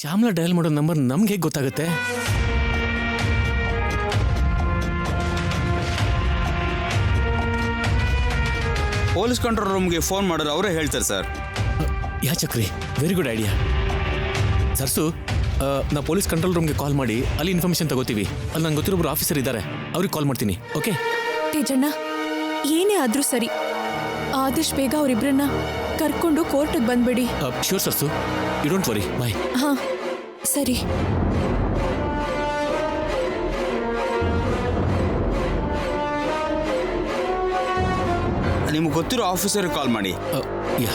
Shyamla dial ಮಾಡೋ number ನಮ್ಗೆ ಹೇಗೆ ಗೊತ್ತಾಗುತ್ತೆ? ಪೊಲೀಸ್ ಕಂಟ್ರೋಲ್ ರೂಮ್ಗೆ ಫೋನ್ ಮಾಡಿದ್ರೆ ಅವರೇ ಹೇಳ್ತಾರೆ ಸರ್. ಯಾ ಚಕ್ರಿ, ವೆರಿ ಗುಡ್ ಐಡಿಯಾ. ಸರ್ಸು, ನಾ ಪೊಲೀಸ್ ಕಂಟ್ರೋಲ್ ರೂಮ್ಗೆ ಕಾಲ್ ಮಾಡಿ ಅಲ್ಲಿ ಇನ್ಫಾರ್ಮೇಶನ್ ತಗೋತೀವಿ. ಅಲ್ಲಿ ನಂಗೆ ಗೊತ್ತಿರೋಬ್ರು ಆಫೀಸರ್ ಇದ್ದಾರೆ, ಅವ್ರಿಗೆ ಕಾಲ್ ಮಾಡ್ತೀನಿ. ಓಕೆ ತೇಜಣ್ಣ, ಏನೇ ಆದ್ರೂ ಸರಿ, ಆದಷ್ಟು ಬೇಗ ಅವರಿಬ್ಬರನ್ನ ಕರ್ಕೊಂಡು ಕೋರ್ಟಿಗೆ ಬಂದ್ಬಿಡಿ. Sure sir, you don't worry. Bye. ಹಾ ಸರಿ. ನಿಮ್ಗೆ ಗೊತ್ತಿರೋ ಆಫೀಸರ್ಗೆ ಕಾಲ್ ಮಾಡಿ. ಯಾ.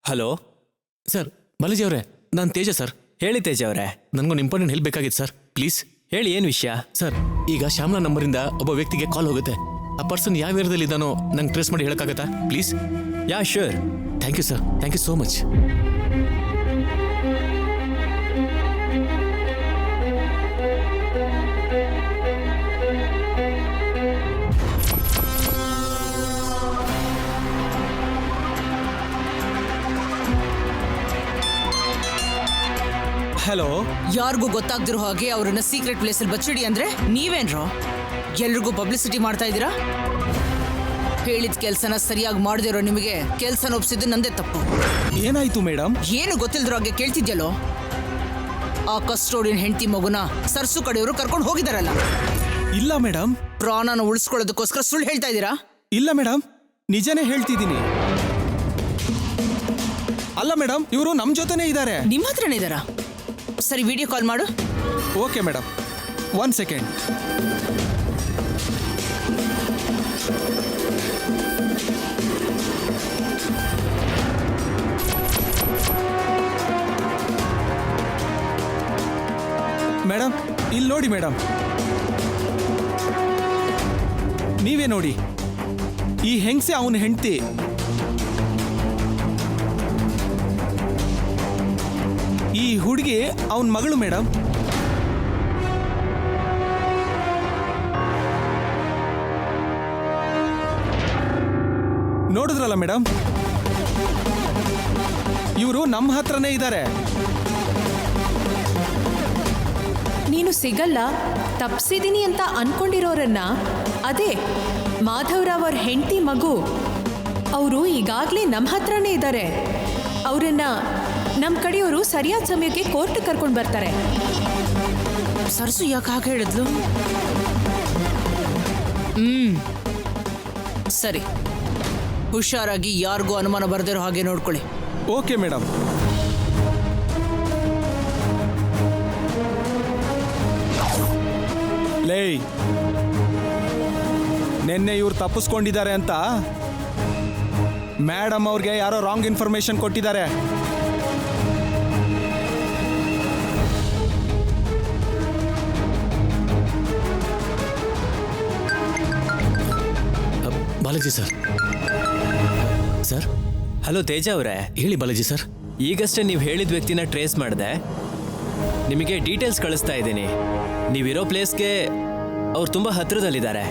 ಹಲೋ ಸರ್, ಬಾಲಾಜಿ ಅವರೇ, ನಾನು ತೇಜ ಸರ್. ಹೇಳಿ ತೇಜ ಅವರೇ. ನನಗೊಂದು ಇಂಪಾರ್ಟೆಂಟ್ ಹೆಲ್ಪ್ ಬೇಕಾಗಿತ್ತು ಸರ್, ಪ್ಲೀಸ್. ಹೇಳಿ, ಏನು ವಿಷಯ? ಸರ್, ಈಗ ಶ್ಯಾಮ್ಲಾ ನಂಬರಿಂದ ಒಬ್ಬ ವ್ಯಕ್ತಿಗೆ ಕಾಲ್ ಹೋಗುತ್ತೆ. ಆ ಪರ್ಸನ್ ಯಾವ ಏರಿಯಾದಲ್ಲಿ ಇದ್ದಾನೋ ನಂಗೆ ಟ್ರೇಸ್ ಮಾಡಿ ಹೇಳೋಕ್ಕಾಗತ್ತಾ please? Yeah sure. Thank you sir, thank you so much. Hello. ಯಾರಿಗೂ ಗೊತ್ತಾಗ್ದಿರೋ ಹಾಗೆ ಅವ್ರನ್ನ ಸೀಕ್ರೆಟ್ ಪ್ಲೇಸಲ್ಲಿ ಬಚ್ಚಿಡಿ ಅಂದ್ರೆ ನೀವೇನ್ರೋ ಎಲ್ರಿಗೂ ಪಬ್ಲಿಸಿಟಿ ಮಾಡ್ತಾ ಇದ್ದೀರಾ? ಹೇಳಿದ ಕೆಲ್ಸನ ಸರಿಯಾಗಿ ಮಾಡದಿರೋ ನಿಮಗೆ ಕೆಲ್ಸನ ಒಪ್ಸಿದ್ದು ನಂದೇ ತಪ್ಪು. ಏನಾಯ್ತು ಮೇಡಮ್? ಏನು ಗೊತ್ತಿಲ್ದಿರೋ ಹಾಗೆ ಕೇಳ್ತಿದ್ಯಲ್ಲೋ. ಆ ಕಸ್ಟೋಡಿಯನ್ ಹೆಂಡತಿ ಮಗುನ ಸರ್ಸು ಕಡೆಯವರು ಕರ್ಕೊಂಡು ಹೋಗಿದಾರಲ್ಲ. ಇಲ್ಲ ಮೇಡಮ್. ಪ್ರಾಣನ ಉಳಿಸ್ಕೊಳ್ಳೋದಕ್ಕೋಸ್ಕರ ಸುಳ್ಳು ಹೇಳ್ತಾ ಇದ್ದೀರಾ? ಇಲ್ಲ ಮೇಡಮ್, ನಿಜನೇ ಹೇಳ್ತಿದ್ದೀನಿ. ಅಲ್ಲ ಮೇಡಮ್, ಇವರು ನಮ್ಮ ಜೊತೆನೇ ಇದ್ದಾರೆ. ನಿಮ್ಮ ಹತ್ರನೇ ಇದ್ದಾರಾ? ಸರಿ, ವಿಡಿಯೋ ಕಾಲ್ ಮಾಡು. Okay madam, 1 second. ಮೇಡಮ್, ಇಲ್ಲಿ ನೋಡಿ ಮೇಡಮ್, ನೀವೇ ನೋಡಿ, ಈ ಹೆಂಗ್ಸೆ ಅವನ ಹೆಂಡತಿ. ಈ ಹುಡುಗಿ ಅವನ ಮಗಳು ಮೇಡಮ್. ನೋಡಿದ್ರಲ್ಲ ಮೇಡಮ್, ಇವರು ನಮ್ಮ ಹತ್ರನೇ ಇದ್ದಾರೆ. ನೀನು ಸಿಗಲ್ಲ, ತಪ್ಸಿದೀನಿ ಅಂತ ಅನ್ಕೊಂಡಿರೋರನ್ನ, ಅದೇ ಮಾಧವರಾವ್ ಅವ್ರ ಹೆಂಡತಿ ಮಗು, ಅವರು ಈಗಾಗಲೇ ನಮ್ಮ ಹತ್ರನೇ ಇದ್ದಾರೆ. ಅವರನ್ನ ನಮ್ಮ ಕಡೆಯವರು ಸರಿಯಾದ ಸಮಯಕ್ಕೆ ಕೋರ್ಟ್ ಕರ್ಕೊಂಡು ಬರ್ತಾರೆ. ಸರ್ಸು ಯಾಕೆ ಹಾಗೆ ಹೇಳಿದ್ಲು? ಸರಿ, ಹುಷಾರಾಗಿ ಯಾರಿಗೂ ಅನುಮಾನ ಬರ್ದಿರೋ ಹಾಗೆ ನೋಡ್ಕೊಳ್ಳಿ. Okay madam. ಲೇ, ನಿನ್ನೆ ಇವ್ರು ತಪ್ಪಿಸ್ಕೊಂಡಿದ್ದಾರೆ ಅಂತ ಮೇಡಮ್ ಅವ್ರಿಗೆ ಯಾರೋ ರಾಂಗ್ ಇನ್ಫಾರ್ಮೇಶನ್ ಕೊಟ್ಟಿದ್ದಾರೆ. ಬಾಲಾಜಿ ಸರ್. ಸರ್. ಹಲೋ ತೇಜ ಅವರೇ. ಹೇಳಿ ಬಾಲಾಜಿ ಸರ್. ಈಗಷ್ಟೇ ನೀವು ಹೇಳಿದ ವ್ಯಕ್ತಿನ ಟ್ರೇಸ್ ಮಾಡಿದೆ. ನಿಮಗೆ ಡೀಟೇಲ್ಸ್ ಕಳಿಸ್ತಾ ಇದ್ದೀನಿ. ನೀವಿರೋ ಪ್ಲೇಸ್ಗೆ ಅವ್ರು ತುಂಬ ಹತ್ತಿರದಲ್ಲಿದ್ದಾರೆ.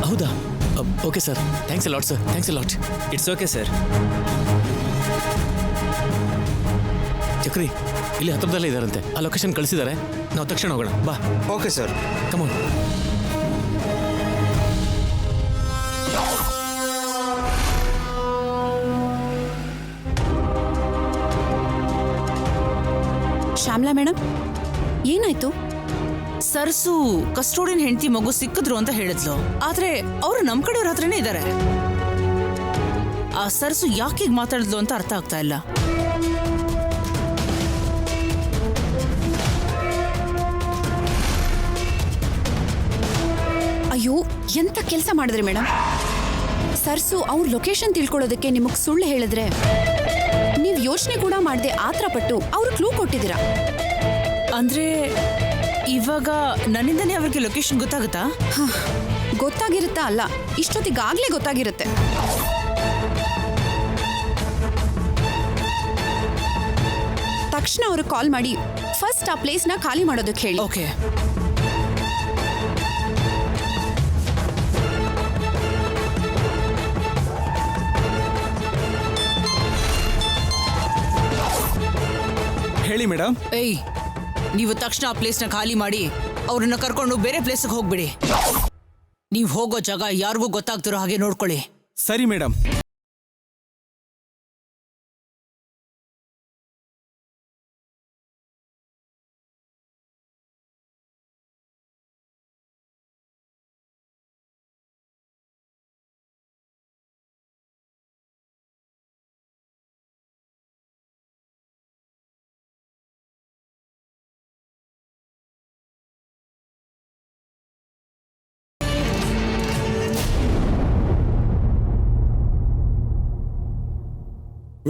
ಹೌದಾ? Okay sir, thanks a lot sir, thanks a lot. It's okay sir. Chakri, ಇಲ್ಲಿ ಹತ್ರದಲ್ಲೇ ಇದ್ದಾರಂತೆ, ಆ ಲೊಕೇಶನ್ ಕಳಿಸಿದ್ದಾರೆ. ನಾವು ತಕ್ಷಣ ಹೋಗೋಣ, ಬಾ. ಓಕೆ ಸರ್, ಕಮಾನ್. ಶ್ಯಾಮ್ಲಾ ಮೇಡಮ್, ಏನಾಯ್ತು? ಸರ್ಸು ಕಸ್ಟೋಡಿಯನ್ ಹೆಂಡತಿ ಮಗು ಸಿಕ್ಕಿದ್ರು ಅಂತ ಹೇಳಿದ್ಲು. ಆದ್ರೆ ಅವರು ನಮ್ ಕಡೆಯವ್ರ ಹತ್ರನೇ ಇದ್ದಾರೆ. ಆ ಸರ್ಸು ಯಾಕೆ ಹೀಗೆ ಮಾತಾಡಿದ್ಲು ಅಂತ ಅರ್ಥ ಆಗ್ತಾ ಇಲ್ಲ. ಅಯ್ಯೋ, ಎಂತ ಕೆಲಸ ಮಾಡಿದ್ರಿ ಮೇಡಮ್? ಸರ್ಸು ಅವ್ರ ಲೊಕೇಶನ್ ತಿಳ್ಕೊಳ್ಳೋದಕ್ಕೆ ನಿಮಗೆ ಸುಳ್ಳು ಹೇಳಿದ್ರೆ ನೀವು ಯೋಚನೆ ಕೂಡ ಮಾಡದೆ ಆತರ ಪಟ್ಟು ಅವ್ರು ಕ್ಲೂ ಕೊಟ್ಟಿದ್ದೀರಾ. ಅಂದ್ರೆ ಇವಾಗ ನನ್ನಿಂದನೇ ಅವ್ರಿಗೆ ಲೊಕೇಶನ್ ಗೊತ್ತಾಗುತ್ತಾ? ಗೊತ್ತಾಗಿರುತ್ತಾ? ಅಲ್ಲ, ಇಷ್ಟೊತ್ತಿಗಾಗ್ಲೇ ಗೊತ್ತಾಗಿರುತ್ತೆ. ತಕ್ಷಣ ಅವ್ರಿಗೆ ಕಾಲ್ ಮಾಡಿ ಫಸ್ಟ್ ಆ ಪ್ಲೇಸ್ನ ಖಾಲಿ ಮಾಡೋದಕ್ಕೆ ಹೇಳಿ. ಓಕೆ. ಹೇಳಿ ಮೇಡಮ್. ಏಯ್, ನೀವು ತಕ್ಷಣ ಆ ಪ್ಲೇಸ್ನ ಖಾಲಿ ಮಾಡಿ ಅವ್ರನ್ನ ಕರ್ಕೊಂಡು ಬೇರೆ ಪ್ಲೇಸ್ಗೆ ಹೋಗ್ಬಿಡಿ. ನೀವು ಹೋಗೋ ಜಾಗ ಯಾರಿಗೂ ಗೊತ್ತಾಗ್ತಿರೋ ಹಾಗೆ ನೋಡ್ಕೊಳ್ಳಿ. ಸರಿ ಮೇಡಮ್.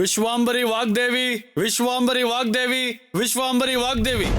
ವಿಶ್ವಾಂಬರಿ ವಾಗ್ದೇವಿ, ವಿಶ್ವಾಂಬರಿ ವಾಗ್ದೇವಿ, ವಿಶ್ವಾಂಬರಿ ವಾಗ್ದೇವಿ.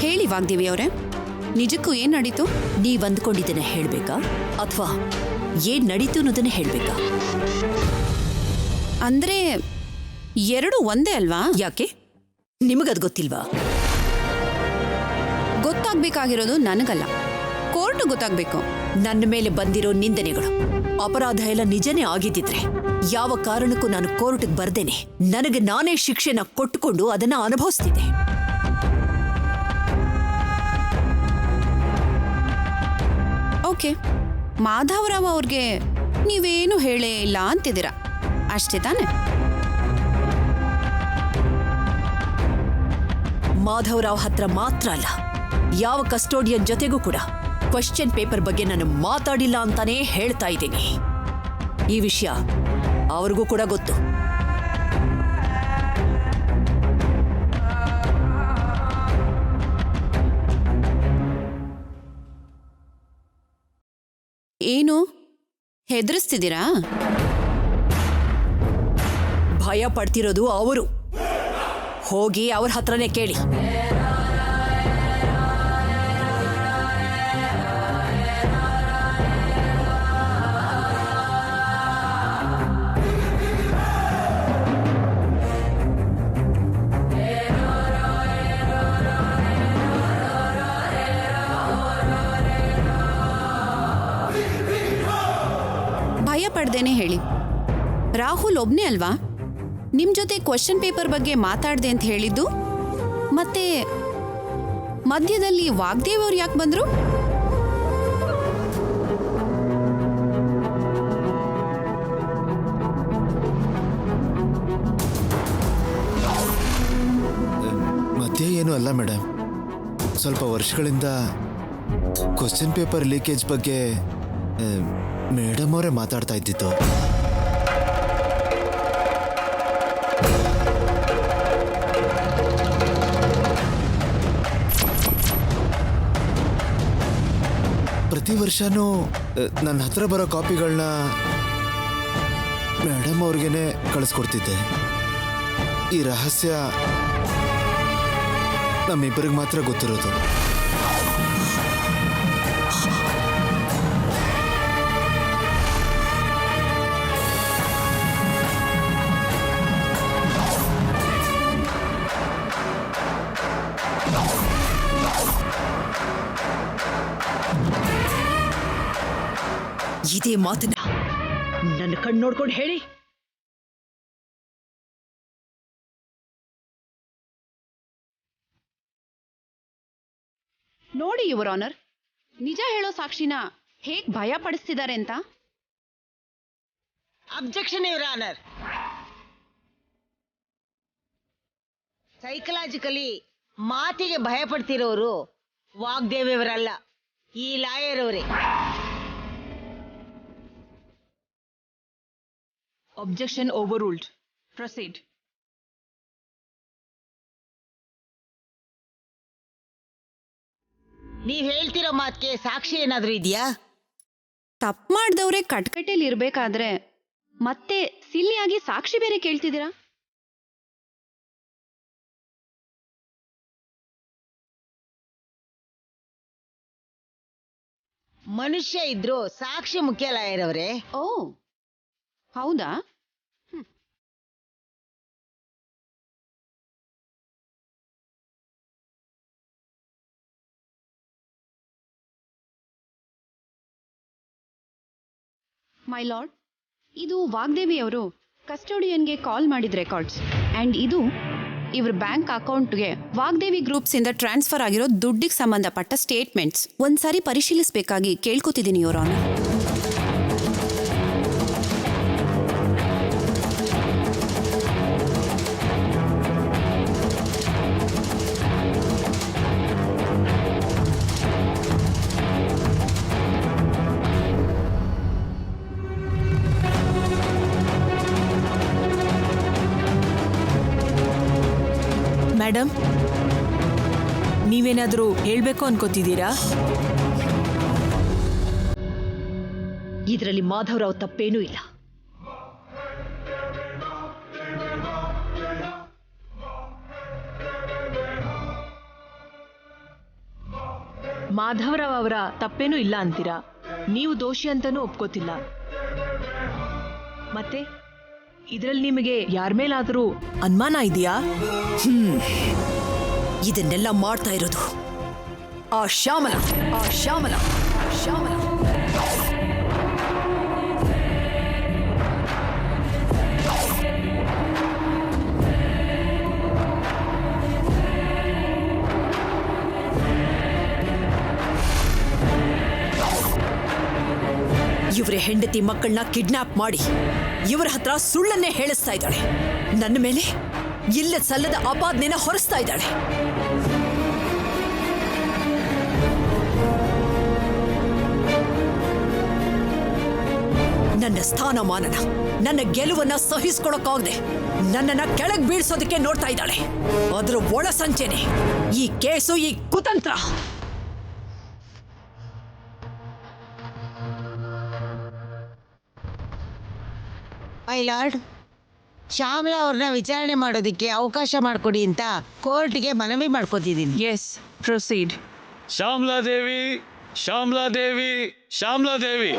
ಹೇಳಿ ವಾಗ್ದೇವಿ ಅವರೇ, ನಿಜಕ್ಕೂ ಏನ್ ನಡೀತು? ನೀವ್ ಅಂದ್ಕೊಂಡಿದ್ದನ್ನ ಹೇಳ್ಬೇಕಾ ಅಥವಾ ಏನ್ ನಡೀತು ಅನ್ನೋದನ್ನ ಹೇಳ್ಬೇಕಾ? ಅಂದ್ರೆ ಎರಡು ಒಂದೇ ಅಲ್ವಾ? ಯಾಕೆ ನಿಮಗದ್ ಗೊತ್ತಿಲ್ವಾ? ಗೊತ್ತಾಗ್ಬೇಕಾಗಿರೋದು ನನಗಲ್ಲ, ಕೋರ್ಟ್ ಗೊತ್ತಾಗ್ಬೇಕು. ನನ್ನ ಮೇಲೆ ಬಂದಿರೋ ನಿಂದನೆಗಳು ಅಪರಾಧ ಎಲ್ಲ ನಿಜನೇ ಆಗಿದ್ದಿದ್ರೆ ಯಾವ ಕಾರಣಕ್ಕೂ ನಾನು ಕೋರ್ಟ್ಗೆ ಬರ್ದೇನೆ ನನಗೆ ನಾನೇ ಶಿಕ್ಷೆನ ಕೊಟ್ಟುಕೊಂಡು ಅದನ್ನ ಅನುಭವಿಸ್ತಿದ್ದೆ. ಓಕೆ, ಮಾಧವರಾವ್ ಅವ್ರಿಗೆ ನೀವೇನು ಹೇಳೇ ಇಲ್ಲ ಅಂತಿದ್ದೀರಾ, ಅಷ್ಟೇ ತಾನೆ? ಮಾಧವರಾವ್ ಹತ್ರ ಮಾತ್ರ ಅಲ್ಲ, ಯಾವ ಕಸ್ಟೋಡಿಯನ್ ಜೊತೆಗೂ ಕೂಡ ಕ್ವಶ್ಚನ್ ಪೇಪರ್ ಬಗ್ಗೆ ನಾನು ಮಾತಾಡಿಲ್ಲ ಅಂತಾನೇ ಹೇಳ್ತಾ ಇದ್ದೀನಿ. ಈ ವಿಷಯ ಅವ್ರಿಗೂ ಕೂಡ ಗೊತ್ತು. ಏನು ಹೆದರಿಸ್ತಿದ್ದೀರಾ? ಭಯ ಪಡ್ತಿರೋದು ಅವರು. ಹೋಗಿ ಅವ್ರ ಹತ್ರನೇ ಕೇಳಿ. ಭಯ ಪಡ್ದೇನೆ ಹೇಳಿ. ರಾಹುಲ್ ಒಬ್ನೇ ಅಲ್ವಾ ನಿಮ್ ಜೊತೆ ಕ್ವಶನ್ ಪೇಪರ್ ಬಗ್ಗೆ ಮಾತಾಡ್ದೆ ಅಂತ ಹೇಳಿದ್ದು? ಮತ್ತೆ ಮಧ್ಯದಲ್ಲಿ ವಾಗ್ದೇವ್ ಅವ್ರು ಯಾಕೆ ಬಂದ್ರು? ಮಧ್ಯೆ ಏನೂ ಅಲ್ಲ ಮೇಡಮ್, ಸ್ವಲ್ಪ ವರ್ಷಗಳಿಂದ ಕ್ವಶನ್ ಪೇಪರ್ ಲೀಕೇಜ್ ಬಗ್ಗೆ ಮೇಡಮ್ ಅವರೇ ಮಾತಾಡ್ತಾ ಇದ್ದಿತ್ತು. ಪ್ರತಿ ವರ್ಷನೂ ನನ್ನ ಹತ್ರ ಬರೋ ಕಾಪಿಗಳನ್ನ ಮೇಡಮ್ ಅವ್ರಿಗೇನೆ ಕಳಿಸ್ಕೊಡ್ತಿದ್ದೆ. ಈ ರಹಸ್ಯ ನಮ್ಮಿಬ್ಬರಿಗೆ ಮಾತ್ರ ಗೊತ್ತಿರೋದು. ಇದೇ ಮಾತನ್ನ ನನ್ನ ಕಣ್ಣು ನೋಡ್ಕೊಂಡು ಹೇಳಿ. ನೋಡಿ ಯುವರ್ ಆನರ್, ನಿಜ ಹೇಳೋ ಸಾಕ್ಷಿನ ಹೇಗ್ ಭಯ ಪಡಿಸ್ತಿದ್ದಾರೆ ಅಂತ. Objection your honour. ಸೈಕಲಾಜಿಕಲಿ ಮಾತಿಗೆ ಭಯ ಪಡ್ತಿರೋರು ವಾಗ್ದೇವಿಯವರಲ್ಲ, ಈ ಲಾಯರ್ ಅವರೇ. Objection overruled. Proceed. ನೀವ್ ಹೇಳ್ತಿರೋ ಮಾತ್ಗೆ ಸಾಕ್ಷಿ ಏನಾದ್ರೂ ಇದೆಯಾ? ತಪ್ಪು ಮಾಡ್ದವ್ರೆ ಕಟ್ಕಟೆಯಲ್ಲಿ ಇರ್ಬೇಕಾದ್ರೆ ಮತ್ತೆ ಸಿಲ್ಲಿಯಾಗಿ ಸಾಕ್ಷಿ ಬೇರೆ ಕೇಳ್ತಿದ್ದೀರಾ? ಮನುಷ್ಯ ಇದ್ರು ಸಾಕ್ಷಿ ಮುಖ್ಯ ಲಾಯರವ್ರೆ. ಓ ಹೌದಾ? ಮೈ ಲಾರ್ಡ್, ಇದು ವಾಗ್ದೇವಿ ಅವರು ಕಸ್ಟೋಡಿಯನ್ಗೆ ಕಾಲ್ ಮಾಡಿದ ರೆಕಾರ್ಡ್ಸ್ ಆ್ಯಂಡ್ ಇದು ಇವ್ರ ಬ್ಯಾಂಕ್ ಅಕೌಂಟ್ಗೆ ವಾಗ್ದೇವಿ ಗ್ರೂಪ್ಸ್ ಇಂದ ಟ್ರಾನ್ಸ್ಫರ್ ಆಗಿರೋ ದುಡ್ಡಿಗೆ ಸಂಬಂಧಪಟ್ಟ ಸ್ಟೇಟ್ಮೆಂಟ್ಸ್. ಒಂದ್ಸಾರಿ ಪರಿಶೀಲಿಸಬೇಕಾಗಿ ಕೇಳ್ಕೊತಿದ್ದೀನಿ ಯುವರ್ ಆನರ್. ಮೇಡಮ್, ನೀವೇನಾದರೂ ಹೇಳಬೇಕು ಅನ್ಕೋತಿದ್ದೀರಾ? ಇದರಲ್ಲಿ ಮಾಧವರಾವ್ ತಪ್ಪೇನೂ ಇಲ್ಲ. ಮಾಧವರಾವ್ ಅವರ ತಪ್ಪೇನೂ ಇಲ್ಲ ಅಂತೀರಾ? ನೀವು ದೋಷಿ ಅಂತಾನೂ ಒಪ್ಕೋತಿಲ್ಲ. ಮತ್ತೆ ಇದರಲ್ಲಿ ನಿಮಗೆ ಯಾರ ಮೇಲಾದರೂ ಅನುಮಾನ ಇದೆಯಾ? ಇದನ್ನೆಲ್ಲ ಮಾಡ್ತಾ ಇರೋದು ಆ ಶ್ಯಾಮಲ. ಇವರ ಹೆಂಡತಿ ಮಕ್ಕಳನ್ನ ಕಿಡ್ನಾಪ್ ಮಾಡಿ ಇವರ ಹತ್ರ ಸುಳ್ಳನ್ನೇ ಹೇಳಿಸ್ತಾ ಇದ್ದಾಳೆ. ನನ್ನ ಮೇಲೆ ಇಲ್ಲ ಸಲ್ಲದ ಆಪಾದನೆನ ಹೊರಿಸ್ತಾ ಇದ್ದಾಳೆ. ನನ್ನ ಸ್ಥಾನಮಾನನ, ನನ್ನ ಗೆಲುವನ್ನ ಸಹಿಸ್ಕೊಳಕ್ಕಾಗದೆ ನನ್ನನ್ನ ಕೆಳಗ್ ಬೀಳ್ಸೋದಕ್ಕೆ ನೋಡ್ತಾ ಇದ್ದಾಳೆ. ಅದರ ಒಳ ಸಂಚೆನೆ ಈ ಕೇಸು, ಈ ಕುತಂತ್ರ. ಮೈ ಲಾರ್ಡ್, ಶ್ಯಾಮಲಾ ಅವ್ರನ್ನ ವಿಚಾರಣೆ ಮಾಡೋದಕ್ಕೆ ಅವಕಾಶ ಮಾಡಿಕೊಡಿ ಅಂತ ಕೋರ್ಟ್ಗೆ ಮನವಿ ಮಾಡ್ಕೋತಿದ್ದೀನಿ. Yes, proceed. ಶ್ಯಾಮಲಾದೇವಿ, ಶ್ಯಾಮಲಾದೇವಿ, ಶ್ಯಾಮಲಾದೇವಿ.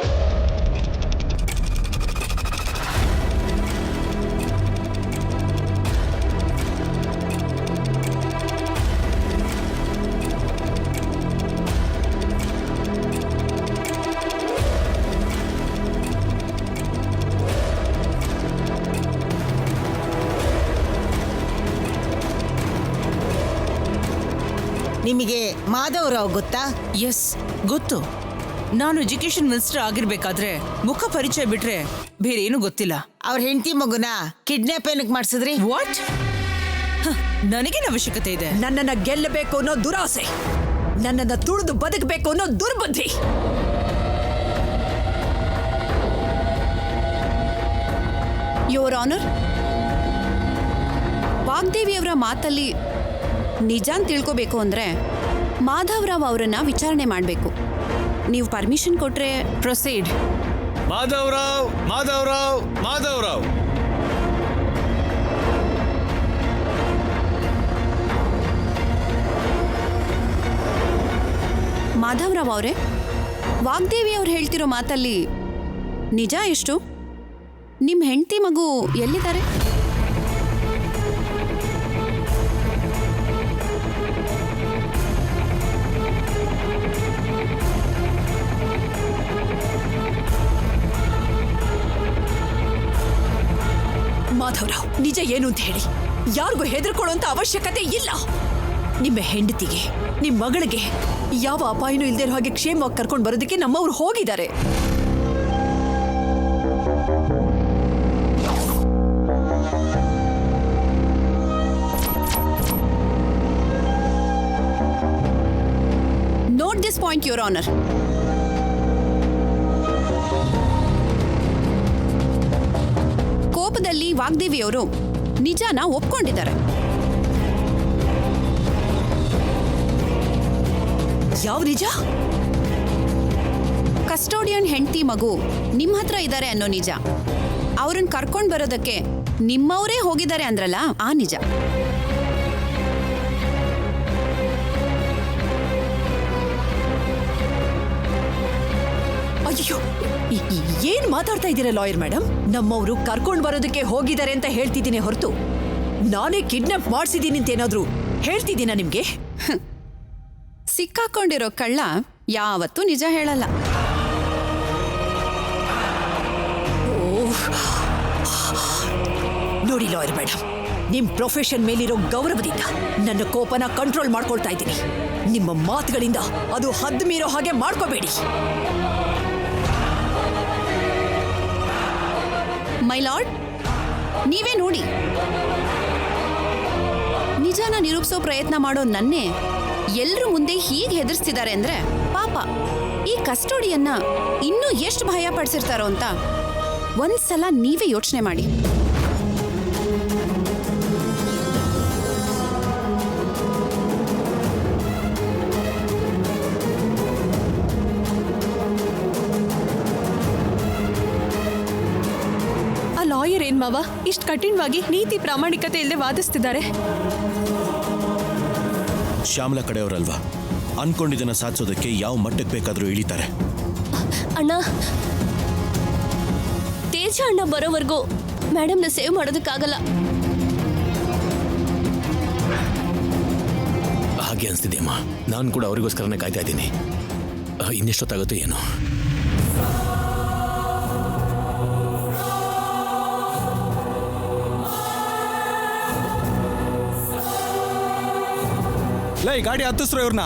ನಿಮಗೆ ಮಾಧವರಾವ್ ಗೊತ್ತಾ? ಎಸ್, ಗೊತ್ತು. ನಾನು ಎಜುಕೇಶನ್ ಮಿನಿಸ್ಟರ್ ಆಗಿರ್ಬೇಕಾದ್ರೆ ಮುಖ ಪರಿಚಯ ಬಿಟ್ರೆ ಬೇರೆ ಏನು ಗೊತ್ತಿಲ್ಲ. ಅವ್ರ ಹೆಂಡತಿ ಮಗುನ ಕಿಡ್ನಾಪ್ ಏನಕ್ಕೆ ಮಾಡಿಸಿದ್ರಿ? ವಾಟ್? ನನಗೇನು ಅವಶ್ಯಕತೆ ಇದೆ? ನನ್ನನ್ನ ಗೆಲ್ಲಬೇಕು ಅನ್ನೋ ದುರಾಸೆ, ನನ್ನನ್ನ ತುಳಿದು ಬದುಕಬೇಕು ಅನ್ನೋ ದುರ್ಬುದ್ಧಿ. ಯುವರ್ ಆನರ್, ವಾಗ್ದೇವಿ ಅವರ ಮಾತಲ್ಲಿ ನಿಜಾನ್ ತಿಳ್ಕೋಬೇಕು ಅಂದ್ರೆ ಮಾಧವರಾವ್ ಅವರನ್ನ ವಿಚಾರಣೆ ಮಾಡಬೇಕು. ನೀವು ಪರ್ಮಿಷನ್ ಕೊಟ್ರೆ ಪ್ರೊಸೀಡ್. ಮಾಧವರಾವ್, ಮಾಧವರಾವ್, ಮಾಧವರಾವ್. ಮಾಧವರಾವ್ ಅವರೇ, ವಾಗ್ದೇವಿ ಅವ್ರು ಹೇಳ್ತಿರೋ ಮಾತಲ್ಲಿ ನಿಜ ಎಷ್ಟು? ನಿಮ್ಮ ಹೆಂಡತಿ ಮಗು ಎಲ್ಲಿದ್ದಾರೆ? ಮಾಧವರಾವ್, ನಿಜ ಏನು ಅಂತ ಹೇಳಿ. ಯಾರಿಗೂ ಹೆದರ್ಕೊಳ್ಳುವಂತ ಅವಶ್ಯಕತೆ ಇಲ್ಲ. ನಿಮ್ಮ ಹೆಂಡತಿಗೆ, ನಿಮ್ಮ ಮಗಳಿಗೆ ಯಾವ ಅಪಾಯನೂ ಇಲ್ಲದೆ ಇರೋ ಹಾಗೆ ಕ್ಷೇಮವಾಗಿ ಕರ್ಕೊಂಡು ಬರೋದಕ್ಕೆ ನಮ್ಮವ್ರು ಹೋಗಿದ್ದಾರೆ. Note this point your honour. ಕೋರ್ಟ್ನಲ್ಲಿ ವಾಗ್ದೇವಿಯವರು ನಿಜಾನ ಒಪ್ಕೊಂಡಿದ್ದಾರೆ. ಯಾವ ನಿಜ? ಕಸ್ಟೋಡಿಯನ್ ಹೆಂಡತಿ ಮಗು ನಿಮ್ಮ ಹತ್ರ ಇದ್ದಾರೆ ಅನ್ನೋ ನಿಜ. ಅವ್ರನ್ನ ಕರ್ಕೊಂಡು ಬರೋದಕ್ಕೆ ನಿಮ್ಮವರೇ ಹೋಗಿದ್ದಾರೆ ಅಂದ್ರಲ್ಲ, ಆ ನಿಜ. ಅಯ್ಯೋ, ಏನ್ ಮಾತಾಡ್ತಾ ಇದ್ದೀರಾ ಲಾಯರ್ ಮೇಡಮ್? ನಮ್ಮವರು ಕರ್ಕೊಂಡು ಬರೋದಕ್ಕೆ ಹೋಗಿದ್ದಾರೆ ಅಂತ ಹೇಳ್ತಿದ್ದೀನಿ ಹೊರತು ನಾನೇ ಕಿಡ್ನಾಪ್ ಮಾಡಿಸಿದ್ದೀನಿ ಅಂತ ಏನಾದ್ರು ಹೇಳ್ತಿದ್ದೀನಾ ನಿಮ್ಗೆ? ಸಿಕ್ಕಾಕೊಂಡಿರೋ ಕಳ್ಳ ಯಾವತ್ತೂ ನಿಜ ಹೇಳಲ್ಲ. ನೋಡಿ ಲಾಯರ್ ಮೇಡಮ್, ನಿಮ್ ಪ್ರೊಫೆಷನ್ ಮೇಲಿರೋ ಗೌರವದಿಂದ ನನ್ನ ಕೋಪನ ಕಂಟ್ರೋಲ್ ಮಾಡ್ಕೊಳ್ತಾ ಇದ್ದೀನಿ. ನಿಮ್ಮ ಮಾತುಗಳಿಂದ ಅದು ಹದ್ದು ಮೀರೋ ಹಾಗೆ ಮಾಡ್ಕೋಬೇಡಿ. ಮೈ ಲಾರ್ಡ್, ನೀವೇ ನೋಡಿ. ನಿಜಾನ ನಿರೂಪಿಸೋ ಪ್ರಯತ್ನ ಮಾಡೋ ನನ್ನೇ ಎಲ್ರ ಮುಂದೆ ಹೀಗೆ ಹೆದರ್ಸ್ತಿದ್ದಾರೆ ಅಂದ್ರೆ ಪಾಪ ಈ ಕಸ್ಟೋಡಿಯನ್ನ ಇನ್ನೂ ಎಷ್ಟು ಭಯ ಪಡಿಸಿರ್ತಾರೋ ಅಂತ ಒಂದ್ಸಲ ನೀವೇ ಯೋಚನೆ ಮಾಡಿ. ಆ ಲಾಯರ್ ಏನ್ ಮಾವ ಇಷ್ಟು ಕಠಿಣವಾಗಿ ನೀತಿ ಪ್ರಾಮಾಣಿಕತೆ ಇಲ್ಲದೆ ವಾದಿಸ್ತಿದ್ದಾರೆ? ಶ್ಯಾಮಲಾ ಕಡೆಯವರಲ್ವಾ, ಅನ್ಕೊಂಡಿದ್ದನ್ನ ಸಾಧಿಸೋದಕ್ಕೆ ಯಾವ ಮಟ್ಟಕ್ಕೆ ಬೇಕಾದರೂ ಇಳಿತಾರೆ. ಅಣ್ಣ, ತೇಜ ಅಣ್ಣ ಬರೋವರೆಗೂ ಮೇಡಮ್ನ ಸೇವ್ ಮಾಡೋದಕ್ಕಾಗಲ್ಲ. ಹಾಗೆ ಅನ್ಸ್ತಿದ್ಯಮ್ಮ. ನಾನು ಕೂಡ ಅವರಿಗೋಸ್ಕರನೇ ಕಾಯ್ತಾ ಇದ್ದೀನಿ. ಇನ್ನೆಷ್ಟೊತ್ತಾಗುತ್ತೋ ಏನೋ. ಲೈ, ಗಾಡಿ ಹತ್ತಿಸ್ರು ಇವ್ರನ್ನ.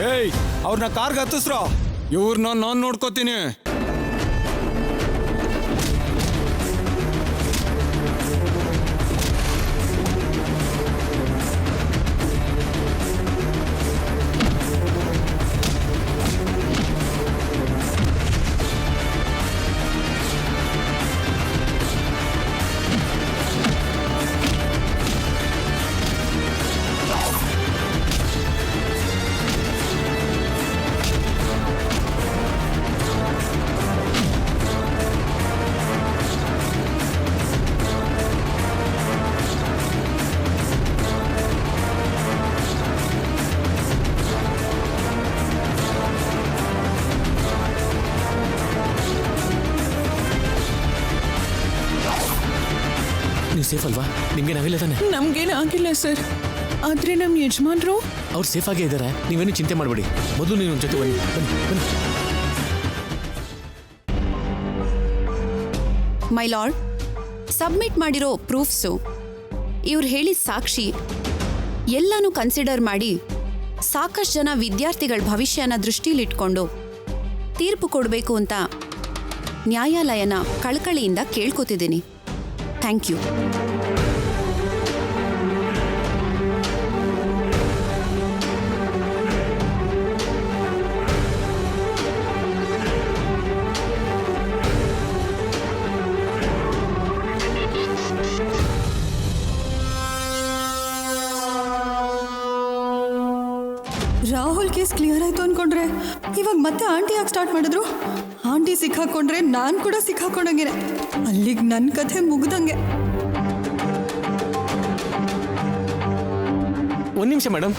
ಏಯ್, ಅವ್ರನ್ನ ಕಾರ್ಗೆ ಹತ್ತಿಸ್ರು. ಇವ್ರನ್ನ ನಾನು ನೋಡ್ಕೋತೀನಿ. ನೀವು ಸೇಫ್ ಅಲ್ವಾ? ನಿಮ್ಗೇನು ಆಗಿಲ್ಲ ತಾನೆ? ನಮ್ಗೇನು ಆಗಿಲ್ಲ ಸರ್, ಆದ್ರೆ ನಮ್ಮ ಯಜಮಾನ್ರು ಅವ್ರು ಸೇಫ್ ಆಗೇ ಇದ್ದಾರೆ. ನೀವೇನು ಚಿಂತೆ ಮಾಡಬೇಡಿ. ಮೊದಲು ನೀವು ಜೊತೆ ಬನ್ನಿ ಬನ್ನಿ ಬನ್ನಿ. ಮೈ ಲಾರ್ಡ್, ಸಬ್ಮಿಟ್ ಮಾಡಿರೋ ಪ್ರೂಫ್ಸು, ಇವ್ರು ಹೇಳಿದ ಸಾಕ್ಷಿ ಎಲ್ಲನೂ ಕನ್ಸಿಡರ್ ಮಾಡಿ ಸಾಕಷ್ಟು ಜನ ವಿದ್ಯಾರ್ಥಿಗಳ ಭವಿಷ್ಯನ ದೃಷ್ಟಿಲಿಟ್ಕೊಂಡು ತೀರ್ಪು ಕೊಡಬೇಕು ಅಂತ ನ್ಯಾಯಾಲಯನ ಕಳಕಳಿಯಿಂದ ಕೇಳ್ಕೊತಿದ್ದೀನಿ. Thank you. Rahul case clear ಆಯ್ತು ಅನ್ಕೊಂಡ್ರೆ ಇವಾಗ ಮತ್ತೆ ಆಂಟಿ ಯಾಕೆ ಸ್ಟಾರ್ಟ್ ಮಾಡಿದ್ರು? ಆಂಟಿ ಸಿಕ್ಕಾಕೊಂಡ್ರೆ ನಾನು ಕೂಡ ಸಿಕ್ಕಾಕೊಂಡಂಗೆ. ಅಲ್ಲಿಗೆ ನನ್ನ ಕಥೆ ಮುಗ್ದಂಗೆ. ಒಂದು ನಿಮಿಷ ಮೇಡಮ್.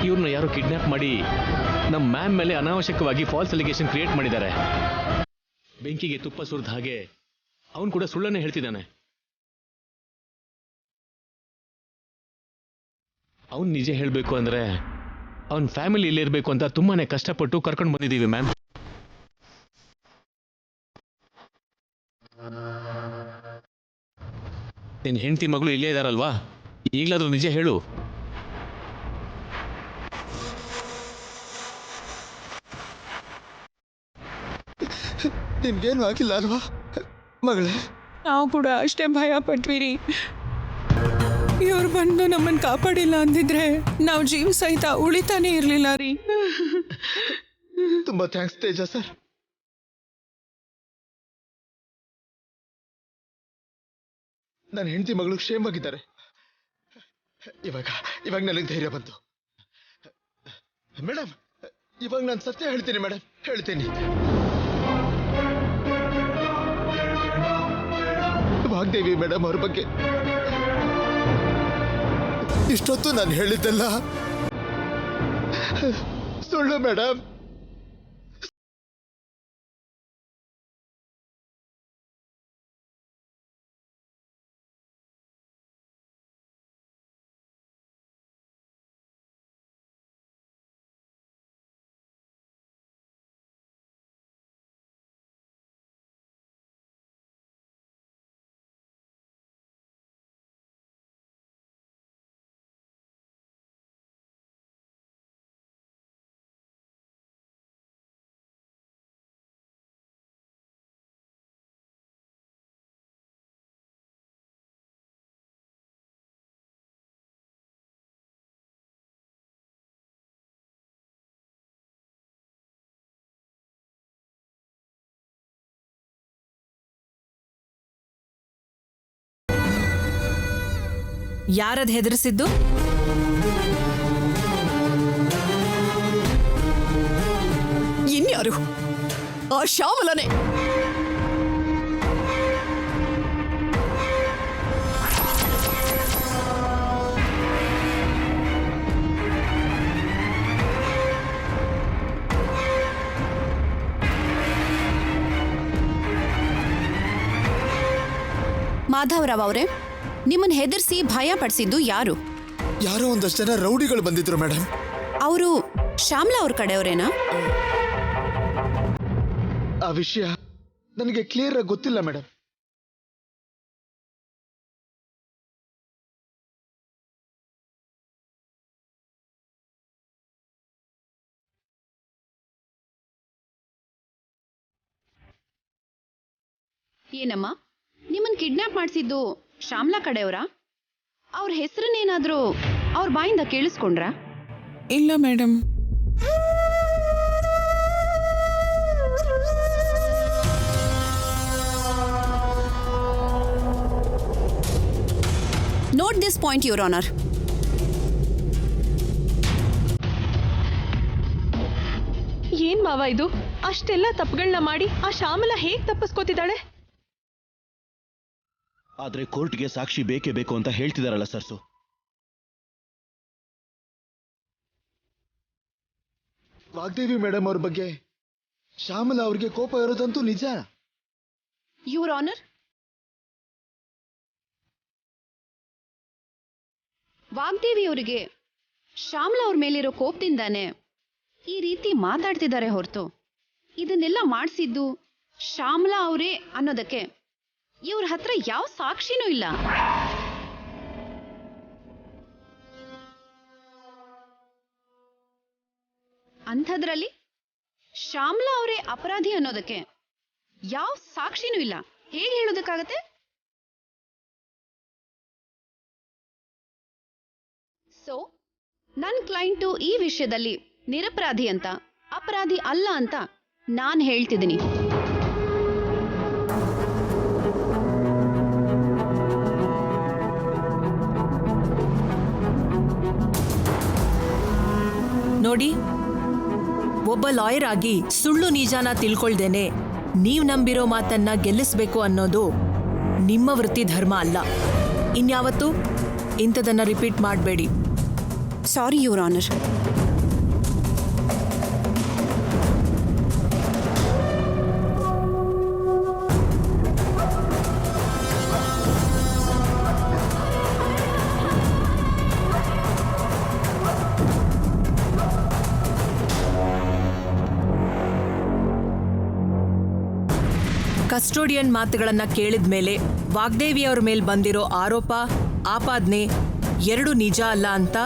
ಇವ್ರನ್ನ ಯಾರೋ ಕಿಡ್ನಾಪ್ ಮಾಡಿ ನಮ್ಮ ಮ್ಯಾಮ್ ಮೇಲೆ ಅನಾವಶ್ಯಕವಾಗಿ ಫಾಲ್ಸ್ ಅಲಿಗೇಷನ್ ಕ್ರಿಯೇಟ್ ಮಾಡಿದ್ದಾರೆ. ಬೆಂಕಿಗೆ ತುಪ್ಪ ಸುರಿದ ಹಾಗೆ ಅವನು ಕೂಡ ಸುಳ್ಳನ್ನೇ ಹೇಳ್ತಿದ್ದಾನೆ. ಅವನು ನಿಜ ಹೇಳಬೇಕು ಅಂದ್ರೆ ಅವನ ಫ್ಯಾಮಿಲಿ ಇಲ್ಲಿರ್ಬೇಕು ಅಂತ ತುಂಬಾನೇ ಕಷ್ಟಪಟ್ಟು ಕರ್ಕೊಂಡು ಬಂದಿದ್ದೀವಿ ಮ್ಯಾಮ್. ನಿನ್ನ ಹೆಂಡತಿ ಮಗಳು ಇಲ್ಲೇ ಇದ್ದಾರಲ್ವಾ, ಈಗಲಾದ್ರೂ ನಿಜ ಹೇಳು. ನಿನ್ಗೇನು ಆಗಿಲ್ಲ ಅಲ್ವಾ ಮಗಳೇ? ನಾವು ಕೂಡ ಅಷ್ಟೇ ಭಯ ಪಟ್ವಿರಿ. ಇವ್ರು ಬಂದು ನಮ್ಮನ್ನು ಕಾಪಾಡಿಲ್ಲ ಅಂದಿದ್ರೆ ನಾವು ಜೀವ ಸಹಿತ ಉಳಿತಾನೆ ಇರಲಿಲ್ಲ ರೀ. ತುಂಬಾ ಥ್ಯಾಂಕ್ಸ್ ತೇಜ ಸರ್. ನನ್ನ ಹೆಂಡತಿ ಮಗಳು ಕ್ಷೇಮವಾಗಿದ್ದಾರೆ. ಇವಾಗ ನನಗೆ ಧೈರ್ಯ ಬಂತು ಮೇಡಮ್. ಇವಾಗ ನಾನು ಸತ್ಯ ಹೇಳ್ತೀನಿ ಮೇಡಮ್, ಹೇಳ್ತೀನಿ. ವಾಗ್ದೇವಿ ಮೇಡಮ್ ಅವ್ರ ಬಗ್ಗೆ ಇಷ್ಟೊತ್ತು ನಾನು ಹೇಳಿದ್ದೆಲ್ಲ ಸುಳ್ಳು ಮೇಡಮ್. ಯಾರದ್ ಹೆದರಿಸಿದ್ದು? ಇನ್ಯಾರು? ಆ ಶ್ಯಾಮಲನೇ. ಮಾಧವರಾವ್ ಅವರೇ, ನಿಮ್ಮನ್ನ ಹೆದರ್ಸಿ ಭಯ ಪಡಿಸಿದ್ದು ಯಾರು? ಯಾರೋ ಒಂದಷ್ಟು ಜನ ರೌಡಿಗಳು ಬಂದಿದ್ರು ಮೇಡಮ್. ಅವರು ಶ್ಯಾಮ್ಲಾ ಅವ್ರ ಕಡೆಯವರೇನಾ? ಆ ವಿಷಯ ನನಗೆ ಕ್ಲಿಯರ್ ಆಗಿ ಗೊತ್ತಿಲ್ಲ ಮೇಡಮ್. ಏನಮ್ಮ, ನಿಮ್ಮನ್ನ ಕಿಡ್ನಾಪ್ ಮಾಡಿಸಿದ್ದು ಶ್ಯಾಮ್ಲಾ ಕಡೆಯವರಾ? ಅವ್ರ ಹೆಸರನ್ನೇನಾದ್ರೂ ಅವ್ರ ಬಾಯಿಂದ ಕೇಳಿಸ್ಕೊಂಡ್ರ? ಇಲ್ಲ madam. Note this point your honour. ಏನ್ ಮಾವ ಇದು? ಅಷ್ಟೆಲ್ಲ ತಪ್ಪುಗಳನ್ನ ಮಾಡಿ ಆ ಶ್ಯಾಮಲ ಹೇಗ್ ತಪ್ಪಿಸ್ಕೋತಿದ್ದಾಳೆ? ಆದ್ರೆ ಕೋರ್ಟ್ಗೆ ಸಾಕ್ಷಿ ಬೇಕೇ ಬೇಕು ಅಂತ ಹೇಳ್ತಿದಾರಲ್ಲ ಸರ್ಸು. ವಾಗ್ದೇವಿ ಮೇಡಮ್ ಅವ್ರ ಬಗ್ಗೆ ಶ್ಯಾಮಲಾ ಅವ್ರಿಗೆ ಕೋಪ ಇರೋದಂತೂ ನಿಜ. ಯುವರ್ ಆನರ್, ವಾಗ್ದೇವಿ ಅವರಿಗೆ ಶ್ಯಾಮಲಾ ಅವ್ರ ಮೇಲಿರೋ ಕೋಪದಿಂದಾನೆ ಈ ರೀತಿ ಮಾತಾಡ್ತಿದ್ದಾರೆ ಹೊರತು ಇದನ್ನೆಲ್ಲ ಮಾಡಿಸಿದ್ದು ಶ್ಯಾಮಲಾ ಅವರೇ ಅನ್ನೋದಕ್ಕೆ ಇವ್ರ ಹತ್ರ ಯಾವ ಸಾಕ್ಷಿನೂ ಇಲ್ಲ. ಅಂಥದ್ರಲ್ಲಿ ಶ್ಯಾಮಲಾ ಅವರೇ ಅಪರಾಧಿ ಅನ್ನೋದಕ್ಕೆ ಯಾವ ಸಾಕ್ಷಿನೂ ಇಲ್ಲ. ಹೇಗೆ ಹೇಳೋದಕ್ಕಾಗತ್ತೆ? ಸೊ ನನ್ನ ಕ್ಲೈಂಟು ಈ ವಿಷಯದಲ್ಲಿ ನಿರಪರಾಧಿ ಅಂತ, ಅಪರಾಧಿ ಅಲ್ಲ ಅಂತ ನಾನು ಹೇಳ್ತಿದ್ದೀನಿ. ನೋಡಿ, ಒಬ್ಬ ಲಾಯರ್ ಆಗಿ ಸುಳ್ಳು ನಿಜಾನ ತಿಳ್ಕೊಳ್ದೇನೆ ನೀವ್ ನಂಬಿರೋ ಮಾತನ್ನ ಗೆಲ್ಲಿಸ್ಬೇಕು ಅನ್ನೋದು ನಿಮ್ಮ ವೃತ್ತಿ ಧರ್ಮ ಅಲ್ಲ. ಇನ್ಯಾವತ್ತೂ ಇಂಥದನ್ನ ರಿಪೀಟ್ ಮಾಡಬೇಡಿ. ಸಾರಿ ಯುವರ್ ಆನರ್. ಕಸ್ಟೋಡಿಯನ್ ಮಾತುಗಳನ್ನ ಕೇಳಿದ ಮೇಲೆ ವಾಗ್ದೇವಿ ಅವ್ರ ಮೇಲೆ ಬಂದಿರೋ ಆರೋಪ ಆಪಾದನೆ ಎರಡು ನಿಜ ಅಲ್ಲ ಅಂತ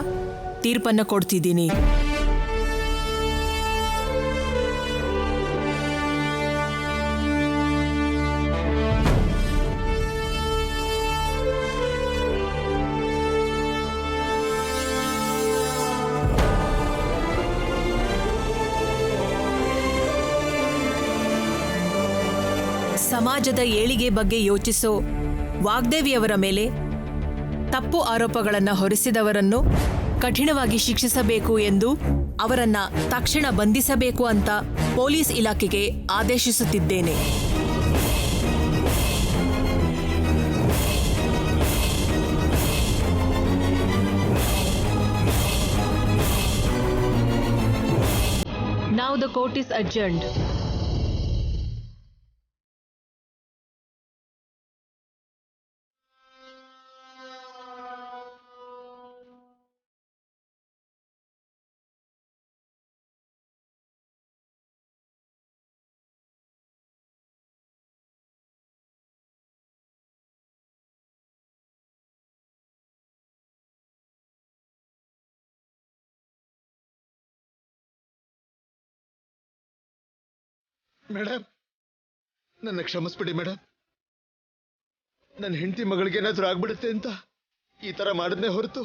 ತೀರ್ಪನ್ನ ಕೊಡ್ತಿದ್ದೀನಿ. ಸಮಾಜದ ಏಳಿಗೆ ಬಗ್ಗೆ ಯೋಚಿಸೋ ವಾಗ್ದೇವಿಯವರ ಮೇಲೆ ತಪ್ಪು ಆರೋಪಗಳನ್ನು ಹೊರಿಸಿದವರನ್ನು ಕಠಿಣವಾಗಿ ಶಿಕ್ಷಿಸಬೇಕು ಎಂದು ಅವರನ್ನ ತಕ್ಷಣ ಬಂಧಿಸಬೇಕು ಅಂತ ಪೊಲೀಸ್ ಇಲಾಖೆಗೆ ಆದೇಶಿಸುತ್ತಿದ್ದೇನೆ. Now the court is adjourned. Madam, ನನ್ನ ಕ್ಷಮಿಸ್ಬಿಡಿ ಮೇಡಮ್. ನನ್ನ ಹೆಂಡತಿ ಮಗಳಿಗೆ ಏನಾದ್ರೂ ಆಗ್ಬಿಡುತ್ತೆ ಅಂತ ಈ ತರ ಮಾಡಿದ್ನೇ ಹೊರತು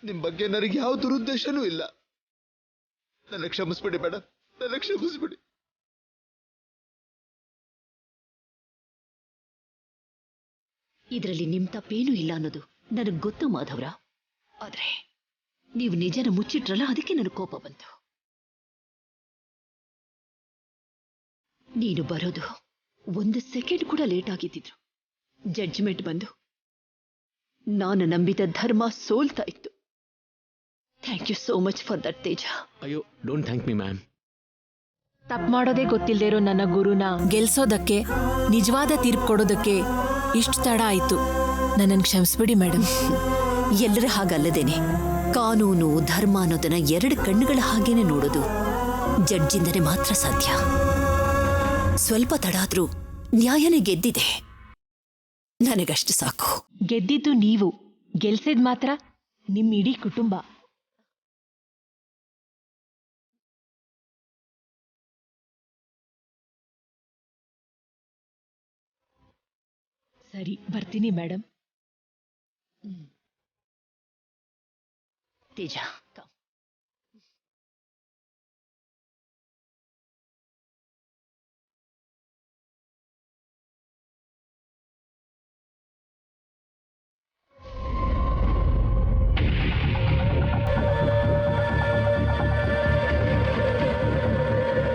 ನಿಮ್ ಬಗ್ಗೆ ನನಗೆ ಯಾವ ದುರುದ್ದೇಶನೂ ಇಲ್ಲ. ನನ್ನ ಕ್ಷಮಿಸ್ಬಿಡಿ ಮೇಡಮ್, ನನ್ನ ಕ್ಷಮಿಸ್ಬಿಡಿ. ಇದರಲ್ಲಿ ನಿಮ್ ತಪ್ಪೇನೂ ಇಲ್ಲ ಅನ್ನೋದು ನನಗೆ ಗೊತ್ತು ಮಾಧವರಾವ್. ಆದ್ರೆ ನೀವು ನಿಜನ ಮುಚ್ಚಿಟ್ರಲ್ಲ, ಅದಕ್ಕೆ ನನಗೆ ಕೋಪ ಬಂತು. ನೀನು ಬರೋದು 1 ಸೆಕೆಂಡ್ ಕೂಡ ಲೇಟ್ ಆಗಿದ್ದಿದ್ರು ಜಡ್ಜ್ಮೆಂಟ್ ಬಂದು ನಾನು ನಂಬಿದ ಧರ್ಮ ಸೋಲ್ತಾ ಇತ್ತು. Thank you so much for that Teja. ಅಯ್ಯೋ, ಡೋಂಟ್ ಥ್ಯಾಂಕ್ ಮಿ ಮ್ಯಾಮ್. ತಪ್ಪು ಮಾಡೋದೇ ಗೊತ್ತಿಲ್ಲದೆ ಇರೋ ನನ್ನ ಗುರುನ ಗೆಲ್ಸೋದಕ್ಕೆ, ನಿಜವಾದ ತೀರ್ಪು ಕೊಡೋದಕ್ಕೆ ಇಷ್ಟು ತಡ ಆಯ್ತು. ನನ್ನನ್ನು ಕ್ಷಮಿಸ್ಬಿಡಿ ಮೇಡಮ್. ಎಲ್ಲರ ಹಾಗಲ್ಲದೇನೆ ಕಾನೂನು ಧರ್ಮ ಅನ್ನೋದನ್ನ 2 ಕಣ್ಣುಗಳ ಹಾಗೇನೆ ನೋಡೋದು ಜಡ್ಜಿಂದನೇ ಮಾತ್ರ ಸಾಧ್ಯ. ಸ್ವಲ್ಪ ತಡ ಆದ್ರೂ ನ್ಯಾಯನೇ ಗೆದ್ದಿದೆ. ನನಗಷ್ಟು ಸಾಕು. ಗೆದ್ದಿದ್ದು ನೀವು, ಗೆಲ್ಸಿದ್ ಮಾತ್ರ ನಿಮ್ ಇಡೀ ಕುಟುಂಬ. ಸರಿ, ಬರ್ತೀನಿ ಮೇಡಮ್. ತೇಜ,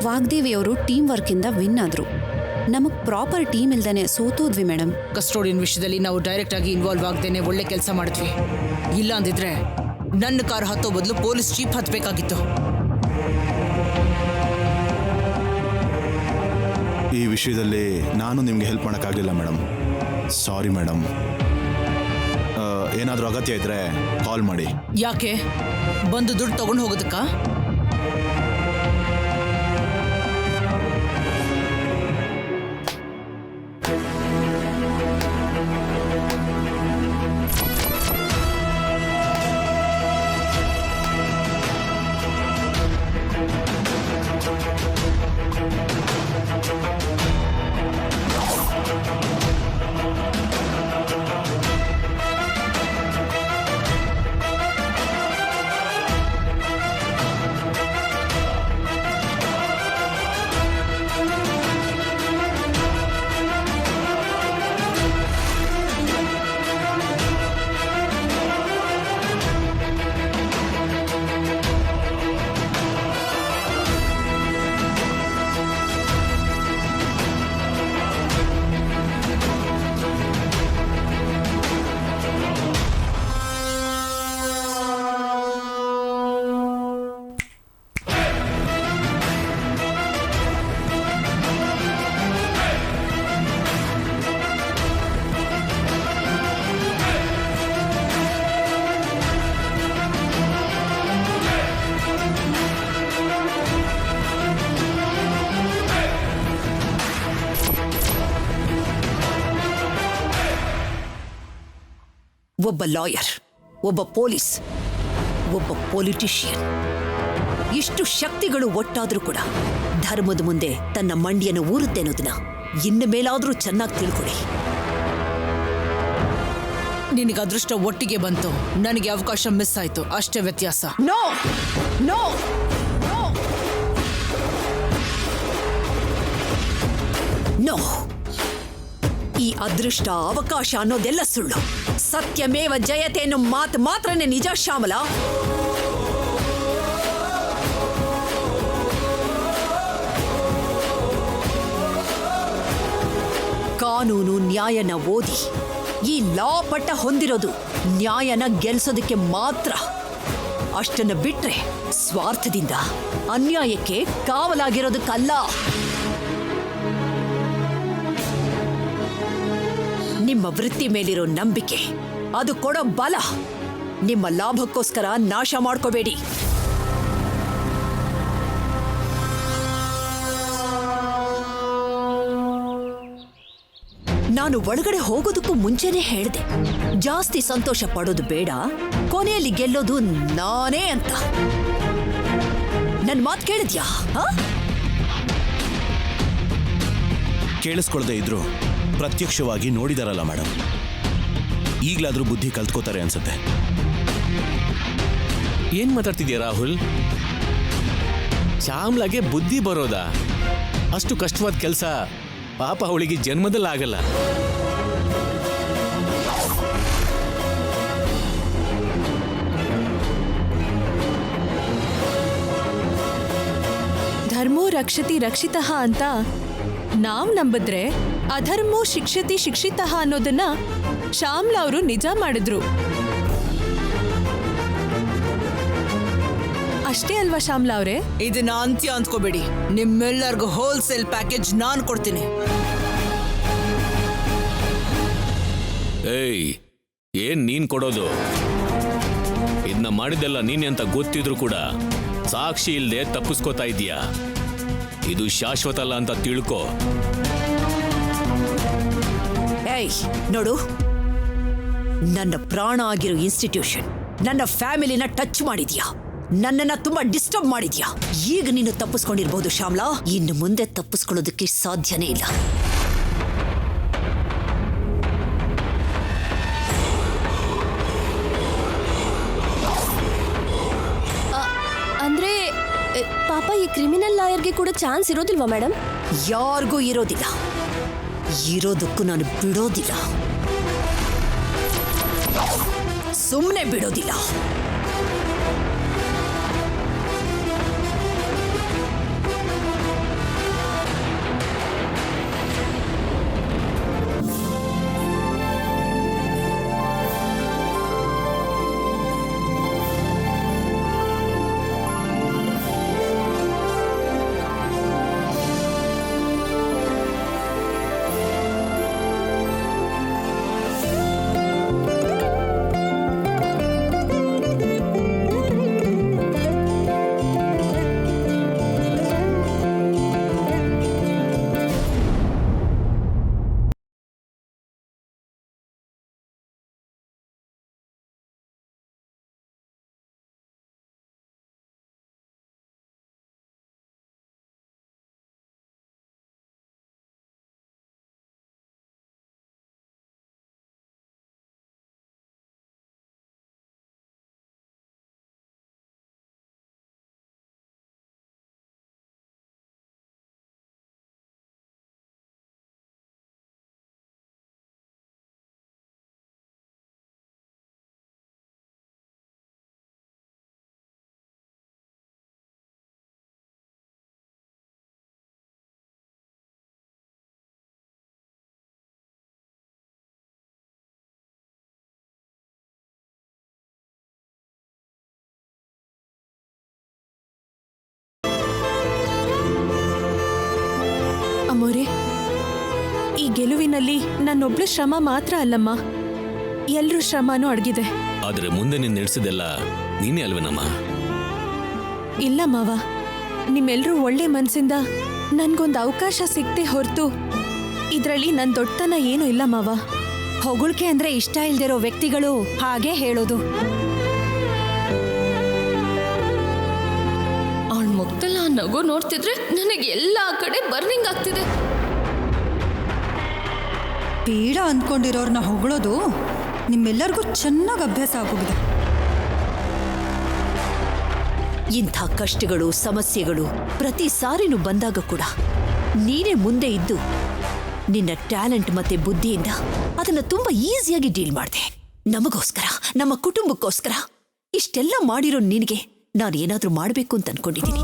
ವಾಗ್ದೇವಿಯವರು ಟೀಮ್ ವರ್ಕಿಂದ ವಿನ್ ಆದ್ರು. ನಮಗ್ ಪ್ರಾಪರ್ ಟೀಮ್ ಇಲ್ದೇನೆ ಸೋತೋದ್ವಿ ಮೇಡಮ್. ಕಸ್ಟೋಡಿಯನ್ ವಿಷಯದಲ್ಲಿ ನಾವು ಡೈರೆಕ್ಟ್ ಆಗಿ ಇನ್ವಾಲ್ವ್ ಆಗದೇನೆ ಒಳ್ಳೆ ಕೆಲಸ ಮಾಡಿದ್ವಿ. ಇಲ್ಲ ಅಂದಿದ್ರೆ ನನ್ನ ಕಾರ್ ಹತ್ತೋ ಬದಲು ಪೊಲೀಸ್ ಜೀಪ್ ಹತ್ತಬೇಕಾಗಿತ್ತು. ಈ ವಿಷಯದಲ್ಲಿ ನಾನು ನಿಮಗೆ ಹೆಲ್ಪ್ ಮಾಡೋಕ್ಕಾಗಲಿಲ್ಲ ಮೇಡಮ್. Sorry madam. ಏನಾದರೂ ಅಗತ್ಯ ಇದ್ರೆ ಕಾಲ್ ಮಾಡಿ. ಯಾಕೆ ಬಂದು ದುಡ್ಡು ತಗೊಂಡು ಹೋಗೋದಕ್ಕ? ಒಬ್ಬ ಲಾಯರ್, ಒಬ್ಬ ಪೊಲೀಸ್, ಒಬ್ಬ ಪೊಲಿಟಿಷಿಯನ್, ಇಷ್ಟು ಶಕ್ತಿಗಳು ಒಟ್ಟಾದ್ರೂ ಕೂಡ ಧರ್ಮದ ಮುಂದೆ ತನ್ನ ಮಂಡಿಯನ್ನು ಊರುತ್ತೆ ಅನ್ನೋದನ್ನ ಇನ್ನು ಮೇಲಾದ್ರೂ ಚೆನ್ನಾಗಿ ತಿಳ್ಕೊಳ್ಳಿ. ನಿನಗೆ ಅದೃಷ್ಟ ಒಟ್ಟಿಗೆ ಬಂತು, ನನಗೆ ಅವಕಾಶ ಮಿಸ್ ಆಯ್ತು, ಅಷ್ಟೇ ವ್ಯತ್ಯಾಸ. ನೋ ನೋ ನೋ, ಈ ಅದೃಷ್ಟ ಅವಕಾಶ ಅನ್ನೋದೆಲ್ಲ ಸುಳ್ಳು. ಸತ್ಯಮೇವ ಜಯತೆ ಅನ್ನೋ ಮಾತು ಮಾತ್ರನೇ ನಿಜ ಶ್ಯಾಮಲಾ. ಕಾನೂನು ನ್ಯಾಯನ ಓದಿ ಈ ಲಾ ಪಟ್ಟ ಹೊಂದಿರೋದು ನ್ಯಾಯನ ಗೆಲ್ಸೋದಕ್ಕೆ ಮಾತ್ರ. ಅಷ್ಟನ್ನ ಬಿಟ್ರೆ ಸ್ವಾರ್ಥದಿಂದ ಅನ್ಯಾಯಕ್ಕೆ ಕಾವಲಾಗಿರೋದಕ್ಕಲ್ಲ. ನಿಮ್ಮ ವೃತ್ತಿ ಮೇಲಿರೋ ನಂಬಿಕೆ, ಅದು ಕೊಡೋ ಬಲ ನಿಮ್ಮ ಲಾಭಕ್ಕೋಸ್ಕರ ನಾಶ ಮಾಡ್ಕೋಬೇಡಿ. ನಾನು ಒಳಗಡೆ ಹೋಗೋದಕ್ಕೂ ಮುಂಚೆನೆ ಹೇಳಿದೆ, ಜಾಸ್ತಿ ಸಂತೋಷ ಪಡೋದು ಬೇಡ, ಕೊನೆಯಲ್ಲಿ ಗೆಲ್ಲೋದು ನಾನೇ ಅಂತ. ನನ್ ಮಾತು ಕೇಳಿದ್ಯಾ? ಕೇಳಿಸ್ಕೊಳ್ದೇ ಇದ್ರು ಪ್ರತ್ಯಕ್ಷವಾಗಿ ನೋಡಿದಾರಲ್ಲ ಮೇಡಮ್, ಈಗ್ಲಾದ್ರೂ ಬುದ್ಧಿ ಕಲ್ತ್ಕೋತಾರೆ ಅನ್ಸುತ್ತೆ. ಏನ್ ಮಾತಾಡ್ತಿದ್ಯಾ ರಾಹುಲ್? ಶ್ಯಾಮ್ಲಾಗೆ ಬುದ್ಧಿ ಬರೋದಾ? ಅಷ್ಟು ಕಷ್ಟವಾದ ಕೆಲಸ ಪಾಪ ಅವಳಿಗೆ ಜನ್ಮದಲ್ಲಾಗಲ್ಲ. ಧರ್ಮೋ ರಕ್ಷತಿ ರಕ್ಷಿತಃ ಅಂತ ನಾವ್ ನಂಬಿದ್ರೆ ಅಧರ್ಮೋ ಶಿಕ್ಷತಿ ಶಿಕ್ಷಿತಃ ಅನ್ನೋದನ್ನ ಶ್ಯಾಮ್ಲಾ ಅವರು ನಿಜ ಮಾಡಿದ್ರು. ಅಷ್ಟೇ ಅಲ್ವಾ ಶ್ಯಾಮ್ಲಾ ಅವರೇ? ಇದನ್ನ ಅಂತ್ಯ ಅಂದ್ಕೋಬೇಡಿ. ನಿಮ್ಮೆಲ್ಲರಿಗೂ ಹೋಲ್ಸೇಲ್ ಪ್ಯಾಕೇಜ್ ನಾನು ಕೊಡ್ತೀನಿ. ಏಯ್, ಏನ್ ನೀನ್ ಕೊಡೋದು? ಇದನ್ನ ಮಾಡಿದ್ದೆಲ್ಲ ನೀನೆ ಅಂತ ಗೊತ್ತಿದ್ರು ಕೂಡ ಸಾಕ್ಷಿ ಇಲ್ದೆ ತಪ್ಪಿಸ್ಕೋತಾ ಇದೀಯಾ. ಇದು ಶಾಶ್ವತ ಅಲ್ಲ ಅಂತ ತಿಳ್ಕೊ. ಏಯ್ ನೋಡು, ನನ್ನ ಪ್ರಾಣ ಆಗಿರೋ ಇನ್ಸ್ಟಿಟ್ಯೂಷನ್, ನನ್ನ ಫ್ಯಾಮಿಲಿನ ಟಚ್ ಮಾಡಿದ್ಯಾ, ನನ್ನನ್ನ ತುಂಬಾ ಡಿಸ್ಟರ್ಬ್ ಮಾಡಿದ್ಯಾ. ಈಗ ನೀನು ತಪ್ಪಿಸ್ಕೊಂಡಿರ್ಬೋದು ಶ್ಯಾಮ್ಲಾ, ಇನ್ನು ಮುಂದೆ ತಪ್ಪಿಸ್ಕೊಳ್ಳೋದಕ್ಕೆ ಸಾಧ್ಯನೇ ಇಲ್ಲ. ಅಂದ್ರೆ ಪಾಪ ಈ ಕ್ರಿಮಿನಲ್ ಲಾಯರ್ಗೆ ಕೂಡ ಚಾನ್ಸ್ ಇರೋದಿಲ್ವಾ ಮೇಡಮ್? ಯಾರಿಗೂ ಇರೋದಿಲ್ಲ, ಇರೋದಕ್ಕೂ ನಾನು ಬಿಡೋದಿಲ್ಲ, ಸುಮ್ಮನೆ ಬಿಡೋದಿಲ್ಲ. ಅಮ್ಮೋರೆ, ಈ ಗೆಲುವಿನಲ್ಲಿ ನನ್ನೊಬ್ಳು ಶ್ರಮ ಮಾತ್ರ ಅಲ್ಲಮ್ಮ, ಎಲ್ರೂ ಶ್ರಮನೂ ಅಡಗಿದೆ. ಆದ್ರೆ ಮುಂದೆ ನೀನ್ ನಡೆಸಿದೆಲ್ಲ ನೀನೇ ಅಲ್ವೇನಮ್ಮ? ಇಲ್ಲ ಮಾವ, ನಿಮ್ಮೆಲ್ರೂ ಒಳ್ಳೆ ಮನ್ಸಿಂದ ನನ್ಗೊಂದು ಅವಕಾಶ ಸಿಕ್ತೆ ಹೊರತು ಇದ್ರಲ್ಲಿ ನನ್ ದೊಡ್ಡತನ ಏನೂ ಇಲ್ಲ ಮಾವ. ಹೊಗಳಿಕೆ ಅಂದ್ರೆ ಇಷ್ಟ ಇಲ್ದಿರೋ ವ್ಯಕ್ತಿಗಳು ಹಾಗೆ ಹೇಳೋದು. ಅವಳ ಮುಖದಲ್ಲಿ ಆ ನಗು ನೋಡ್ತಿದ್ರೆ ನನಗೆ ಎಲ್ಲ ಕಡೆ ಬರ್ನಿಂಗ್ ಆಗ್ತಿದೆ. ಬೇಡ ಅಂದ್ಕೊಂಡಿರೋರ್ನ ಹೊಗಳೋದು ನಿಮ್ಮೆಲ್ಲರಿಗೂ ಚೆನ್ನಾಗಿ ಅಭ್ಯಾಸ ಆಗೋಗಿದೆ. ಇಂಥ ಕಷ್ಟಗಳು ಸಮಸ್ಯೆಗಳು ಪ್ರತಿ ಸಾರಿನೂ ಬಂದಾಗ ಕೂಡ ನೀನೇ ಮುಂದೆ ಇದ್ದು ನಿನ್ನ ಟ್ಯಾಲೆಂಟ್ ಮತ್ತೆ ಬುದ್ಧಿಯಿಂದ ಅದನ್ನ ತುಂಬಾ ಈಸಿಯಾಗಿ ಡೀಲ್ ಮಾಡಿದೆ. ನಮಗೋಸ್ಕರ, ನಮ್ಮ ಕುಟುಂಬಕ್ಕೋಸ್ಕರ ಇಷ್ಟೆಲ್ಲ ಮಾಡಿರೋ ನಿನಗೆ ನಾನು ಏನಾದ್ರೂ ಮಾಡಬೇಕು ಅಂತ ಅನ್ಕೊಂಡಿದ್ದೀನಿ.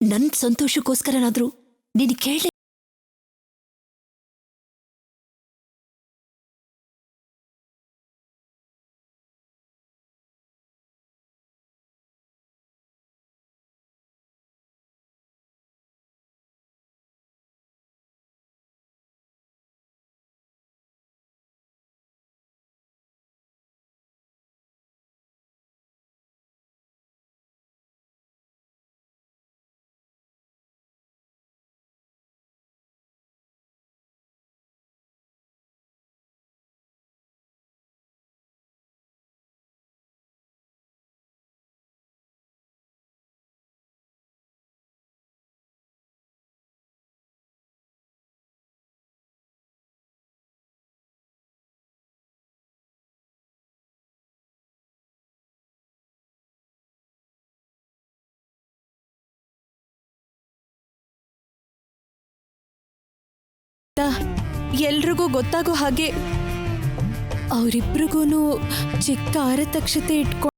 ನನ್ನ ಸಂತೋಷಕ್ಕೋಸ್ಕರನಾದ್ರೂ ನೀನು ಕೇಳಿ. ಎಲ್ರಿಗೂ ಗೊತ್ತಾಗೋ ಹಾಗೆ ಅವರಿಬ್ರಿಗೂ ಚಿಕ್ಕ ಆರತಕ್ಷತೆ ಇಟ್ಕೊಂಡು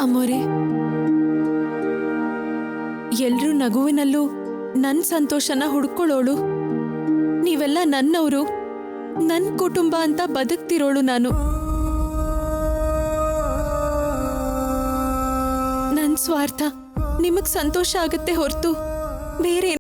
ಅಮ್ಮೋರೆ, ಎಲ್ರೂ ನಗುವಿನಲ್ಲೂ ನನ್ನ ಸಂತೋಷನ ಹುಡ್ಕೊಳ್ಳೋಳು. ನೀವೆಲ್ಲ ನನ್ನವರು, ನನ್ನ ಕುಟುಂಬ ಅಂತ ಬದುಕ್ತಿರೋಳು ನಾನು. ನನ್ನ ಸ್ವಾರ್ಥ ನಿಮಗ್ ಸಂತೋಷ ಆಗುತ್ತೆ ಹೊರತು ಬೇರೆ.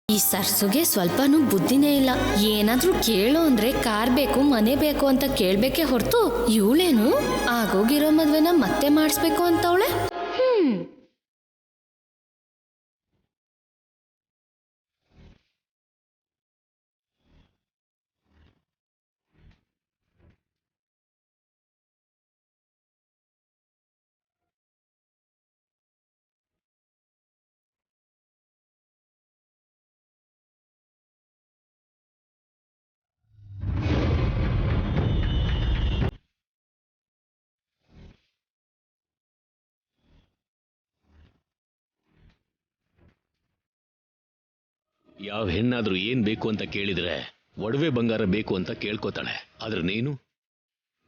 ಈ ಸರ್ಸುಗೆ ಸ್ವಲ್ಪನೂ ಬುದ್ಧಿನೇ ಇಲ್ಲ. ಏನಾದ್ರೂ ಕೇಳು ಅಂದ್ರೆ ಕಾರ್ ಬೇಕು, ಮನೆ ಬೇಕು ಅಂತ ಕೇಳ್ಬೇಕೆ ಹೊರತು ಇವಳೇನು ಆಗೋಗಿರೋ ಮದ್ವೆನ ಮತ್ತೆ ಮಾಡಿಸ್ಬೇಕು ಅಂತವಳೆ. ಯಾವ ಹೆಣ್ಣಾದ್ರೂ ಏನ್ ಬೇಕು ಅಂತ ಕೇಳಿದ್ರೆ ಒಡವೆ ಬಂಗಾರ ಬೇಕು ಅಂತ ಕೇಳ್ಕೋತಾಳೆ. ಆದ್ರೆ ನೀನು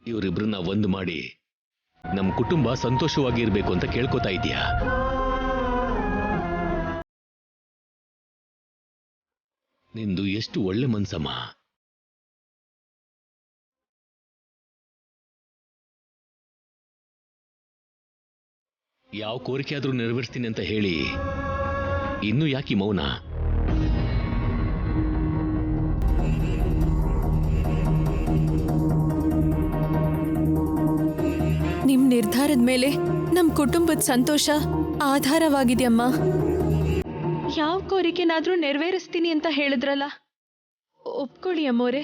ಇವರಿಬ್ರನ್ನ ಒಂದು ಮಾಡಿ ನಮ್ಮ ಕುಟುಂಬ ಸಂತೋಷವಾಗಿರ್ಬೇಕು ಅಂತ ಕೇಳ್ಕೊತಾ ಇದೀಯಾ? ನಿಂದು ಎಷ್ಟು ಒಳ್ಳೆ ಮನ್ಸಮ್ಮ. ಯಾವ ಕೋರಿಕೆ ಆದ್ರೂ ನೆರವೇರಿಸ್ತೀನಿ ಅಂತ ಹೇಳಿ ಇನ್ನು ಯಾಕೆ ಮೌನ? ನಿಮ್ ನಿರ್ಧಾರದ ಮೇಲೆ ನಮ್ ಕುಟುಂಬದ ಸಂತೋಷ ಆಧಾರವಾಗಿದೆಯಮ್ಮ. ಯಾವ ಕೋರಿಕೆನಾದ್ರೂ ನೆರವೇರಿಸ್ತೀನಿ ಅಂತ ಹೇಳಿದ್ರಲ್ಲ, ಒಪ್ಕೊಳ್ಳಿ ಅಮ್ಮೋರೆ.